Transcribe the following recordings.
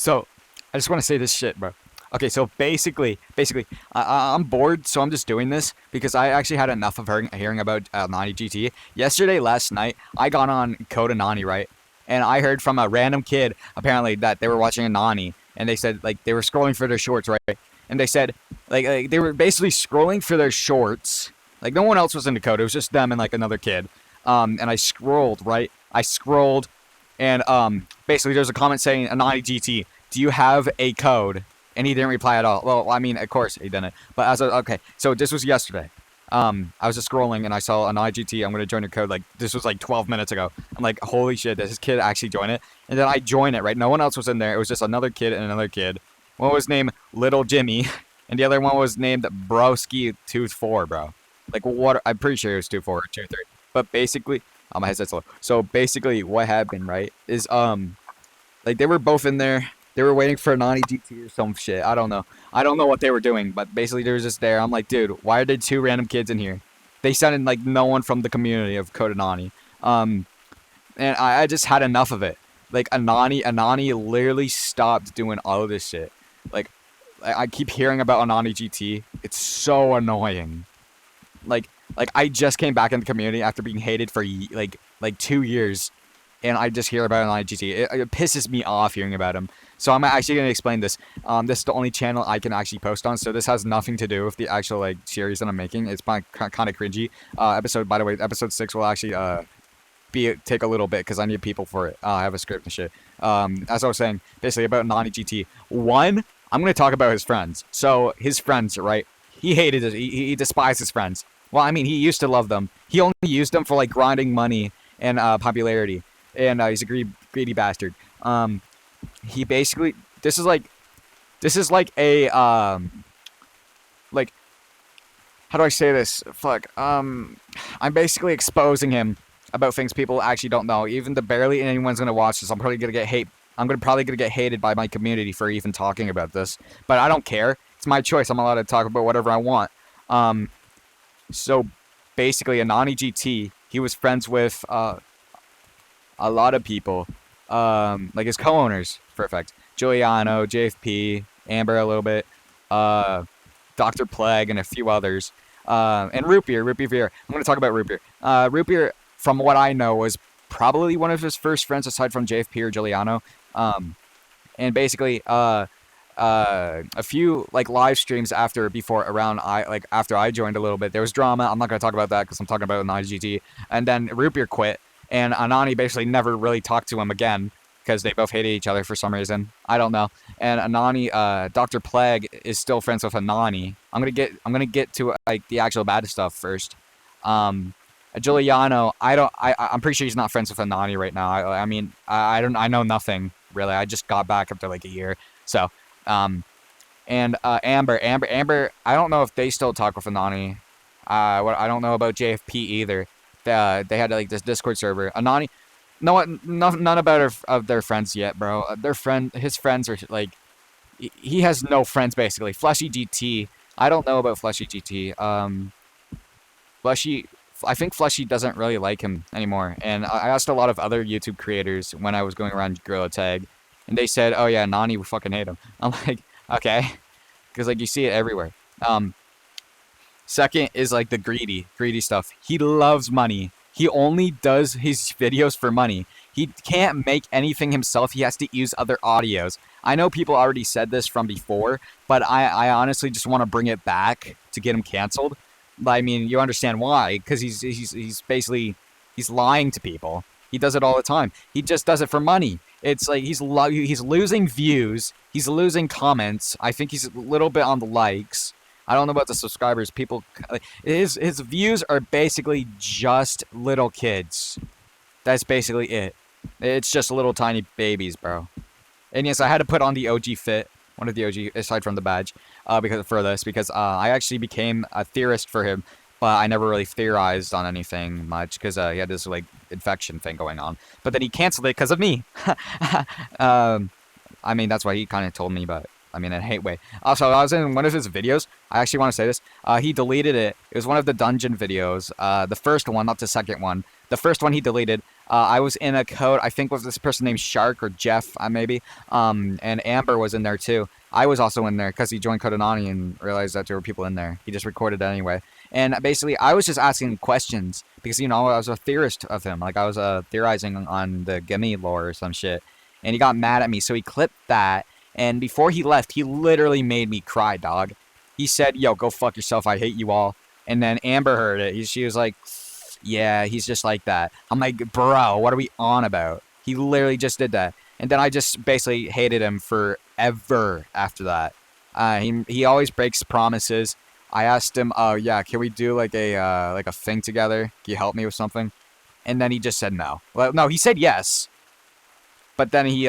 So, I just want to say this shit, bro. Okay, so basically, I'm bored, so I'm just doing this because I actually had enough of hearing about Anonygt GT. Yesterday, last night, I got on Code Anani, right? And I heard from a random kid, apparently, that they were watching Anani, and they said, like, they were scrolling for their shorts, right? And they said, like they were basically scrolling for their shorts. Like, no one else was into Code, it was just them and, like, another kid. And I scrolled, right? I scrolled, and basically there's a comment saying, Anonygt GT, do you have a code? And he didn't reply at all. Well, I mean, of course he didn't. But okay, so this was yesterday. I was just scrolling and I saw an IGT. I'm gonna join your code. Like this was like 12 minutes ago. I'm like, holy shit, does this kid actually join it? And then I join it. Right, no one else was in there. It was just another kid and another kid. One was named Little Jimmy, and the other one was named Broski 24, bro. Like what? I'm pretty sure it was 24 or 23. But basically, my headset's low. So basically, what happened, right, is like they were both in there. They were waiting for a Anonygt GT or some shit. I don't know. I don't know what they were doing, but basically they were just there. I'm like, dude, why are there two random kids in here? They sounded like no one from the community of Code Anani. And I just had enough of it. Like Anani literally stopped doing all of this shit. Like I keep hearing about Anonygt GT. It's so annoying. Like I just came back in the community after being hated for like 2 years. And I just hear about Anonygt GT. It pisses me off hearing about him. So I'm actually going to explain this. This is the only channel I can actually post on, so this has nothing to do with the actual like series that I'm making. It's kind of cringy. By the way, episode 6 will actually take a little bit because I need people for it. I have a script and shit. As I was saying, basically about Anonygt GT. One, I'm going to talk about his friends. So his friends, right? He hated it. He despised his friends. Well, I mean, he used to love them. He only used them for like grinding money and popularity. And he's a greedy bastard. He basically this is like a like how do I say this? Fuck. I'm basically exposing him about things people actually don't know. Even the barely anyone's gonna watch this, I'm probably gonna get hated by my community for even talking about this. But I don't care. It's my choice. I'm allowed to talk about whatever I want. So basically, Anonygt GT, he was friends with a lot of people, like his co-owners, perfect. Giuliano, JFP, Amber a little bit, Dr. Plague, and a few others. And Root Beer Veer. I'm going to talk about Root Beer. Root Beer, from what I know, was probably one of his first friends aside from JFP or Giuliano. And basically, a few like live streams after I joined a little bit, there was drama. I'm not going to talk about that because I'm talking about Anonygt GT. And then Root Beer quit. And Anani basically never really talked to him again because they both hated each other for some reason. I don't know. And Anani, Dr. Plague is still friends with Anani. I'm gonna get to like the actual bad stuff first. Giuliano, I'm pretty sure he's not friends with Anani right now. I know nothing really. I just got back after like a year. So, and Amber, I don't know if they still talk with Anani. I don't know about JFP either. They had like this Discord server. Anani, none of their friends yet, bro. His friends are like, he has no friends basically. Fleshy GT, I don't know about Fleshy GT. I think Fleshy doesn't really like him anymore. And I asked a lot of other YouTube creators when I was going around Gorilla Tag, and they said, "Oh yeah, Nani, we fucking hate him." I'm like, okay, because like you see it everywhere. Second is like the greedy stuff. He loves money. He only does his videos for money. He can't make anything himself. He has to use other audios. I know people already said this from before, but I honestly just want to bring it back to get him canceled. But I mean, you understand why? Because he's basically lying to people. He does it all the time. He just does it for money. It's like he's losing views. He's losing comments. I think he's a little bit on the likes. I don't know about the subscribers. His views are basically just little kids. That's basically it. It's just little tiny babies, bro. And yes, I had to put on the OG fit, one of the OG aside from the badge, because I actually became a theorist for him, but I never really theorized on anything much because he had this like infection thing going on. But then he canceled it because of me. I mean, that's why he kind of told me, but I mean, in a hate way. Also, I was in one of his videos. I actually want to say this. He deleted it. It was one of the dungeon videos. The first one, not the second one. The first one he deleted. I was in a code. I think was this person named Shark or Jeff, maybe. And Amber was in there too. I was also in there because he joined Code Anonygt and realized that there were people in there. He just recorded it anyway. And basically, I was just asking questions because I was a theorist of him. Like I was theorizing on the Gimme lore or some shit. And he got mad at me, so he clipped that. And before he left, he literally made me cry, dog. He said, "Yo, go fuck yourself. I hate you all." And then Amber heard it. She was like, "Yeah, he's just like that." I'm like, "Bro, what are we on about?" He literally just did that. And then I just basically hated him forever after that. He always breaks promises. I asked him, "Oh yeah, can we do like a thing together? Can you help me with something?" And then he just said no. Well, no, he said yes, but then he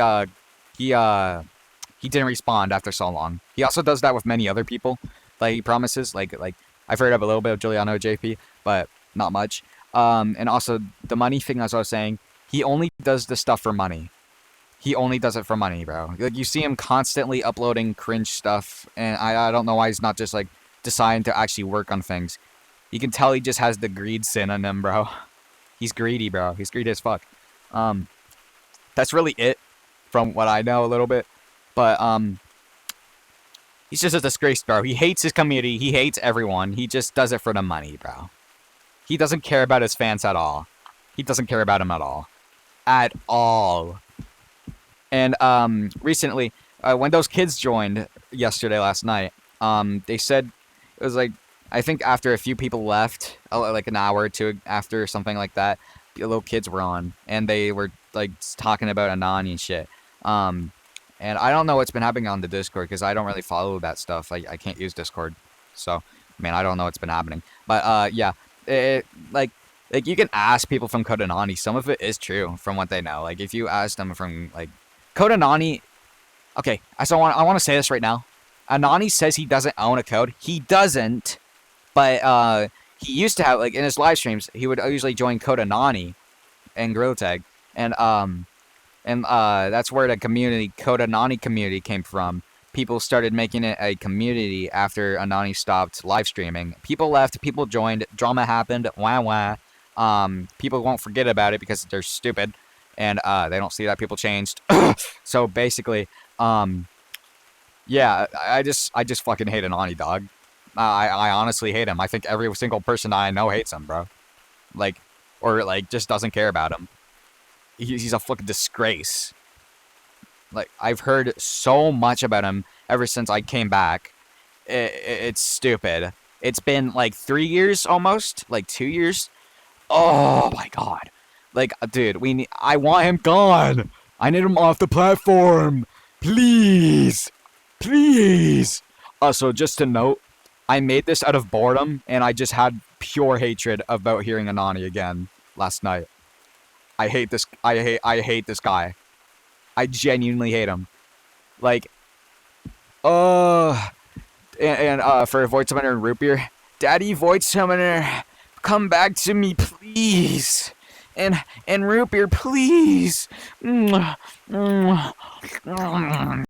didn't respond after so long. He also does that with many other people. Like he promises, like I've heard of a little bit of Giuliano JP, but not much. And also the money thing, as I was saying, he only does this stuff for money. He only does it for money, bro. Like you see him constantly uploading cringe stuff, and I don't know why he's not just like deciding to actually work on things. You can tell he just has the greed sin in him, bro. He's greedy, bro. He's greedy as fuck. That's really it from what I know a little bit. But he's just a disgrace, bro. He hates his community. He hates everyone. He just does it for the money, bro. He doesn't care about his fans at all. He doesn't care about them at all. At all. And recently, when those kids joined last night, they said it was like, I think after a few people left, like an hour or two after, something like that, the little kids were on, and they were like talking about Anonygt and shit. And I don't know what's been happening on the Discord because I don't really follow that stuff. I can't use Discord, so I mean I don't know what's been happening. But yeah, like you can ask people from Code Anonygt. Some of it is true from what they know. Like if you ask them from like Code Anonygt, okay. I want to say this right now. Anonygt says he doesn't own a code. He doesn't, but he used to have, like in his live streams, he would usually join Code Anonygt and Gorilla Tag, and that's where the community, Code Anonygt community, came from. People started making it a community after Anonygt stopped live streaming. People left, people joined, drama happened, wah wah. People won't forget about it because they're stupid, and they don't see that people changed. So basically, yeah, I just fucking hate Anonygt, dog. I honestly hate him. I think every single person I know hates him, bro. Like, or like just doesn't care about him. He's a fucking disgrace. Like, I've heard so much about him ever since I came back. It's stupid. It's been like 3 years almost, like 2 years. Oh my god. Like, dude, I want him gone. I need him off the platform. Please. Please. Also, just to note, I made this out of boredom, and I just had pure hatred about hearing Anonygt again last night. I hate this. I hate this guy. I genuinely hate him. Like, and for Void Summoner and Root Beer, Daddy Void Summoner, come back to me, please. And Root Beer, please.